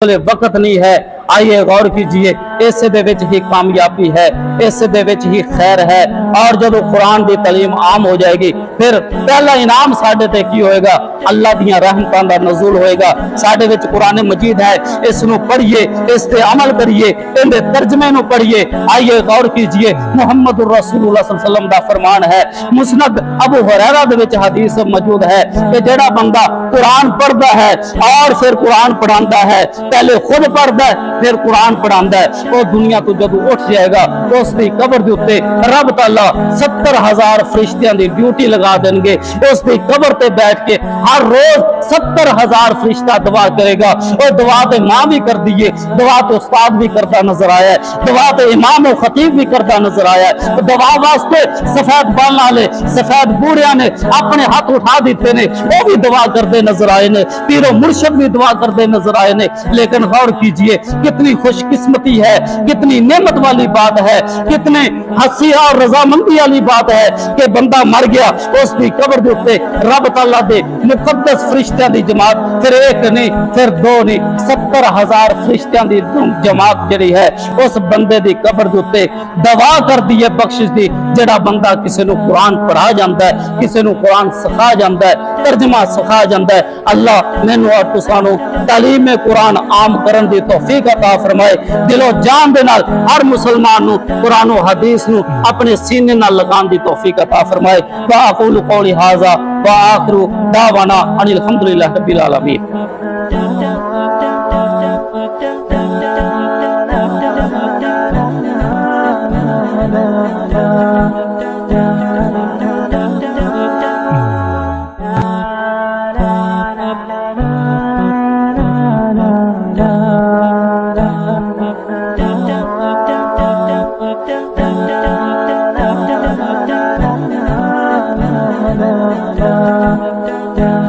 वक्त नहीं है। आइए गौर कीजिए, इस दे विच ही कामयाबी है, इस दे विच ही खैर है। और जब कुरान की तालीम आम हो जाएगी, फिर पहला इनाम साडे ते की होएगा, अल्लाह दियां रहमतां दा नज़ूल होएगा। साडे विच कुरान मजीद है, इसनू पढ़िए, इस ते अमल करिए, इहदे तर्जमे नू पढ़िए। आइए गौर कीजिए, मुहम्मद रसूलुल्लाह सल्लल्लाहु अलैहि वसल्लम दा फरमान है, मुस्नद अबू हुरैरा दे विच हदीस मौजूद है कि जेड़ा बंदा कुरान पढ़दा है और फिर कुरान पढ़ांदा है, पहले खुद पढ़दा है फिर कुरान पढ़ांदा है, वो दुनिया तो जब उठ जाएगा उसकी कब्र के उत्ते रब ताला 70,000 फरिश्तियां दी ड्यूटी लगा देंगे। उसकी कब्र ते बैठ के हर रोज 70,000 फरिश्ता दुआ करेगा। और दुआ तो मां भी कर दिए, दुआ तो उस्ताद भी करता नजर आया है, दुआ तो इमाम और खतीब भी करता नजर आया है। तो दुआ वास्ते सफेद बाल वाले सफेद बूढ़िया ने अपने हाथ उठा दिते ने, वो भी दुआ करते नजर आए ने, पीरो मुर्शद भी दुआ करते नजर आए ने। लेकिन गौर कीजिए, कितनी खुशकिस्मती है, कितनी नेमत वाली बात है, कितने हंसी और रजामंदी वाली बात है कि बंदा मर गया, उसकी कब्र के उत्ते रब ताला दे मुकद्दस फरिश्तियां दी जमात, फिर एक नहीं फिर दो नहीं 70,000 फरिश्तियां दी जमात जिहड़ी है उस बंदे दी कब्र के उत्ते दवा कर दी है बख्शिश दी। जेड़ा बंदा किसी नू कुरान पढ़ा जाता है, किसी नू कुरान सिखा जाता है, तर्जमा सिखा जाता है। अल्लाह मैनू और तुसानू तालीम कुरान आम करन दी तौफीक अता फरमाए। दिलो जान दे नाल हर मुसलमान नू कुरान और हदीस नू अपने सीने नाल लगान दी तौफीक अता फरमाए। वा अक़ूलु क़ौली हाज़ा वा आखिरु दावाना अनिल हम्दुलिल्लाहि रब्बिल आलमीन। la la la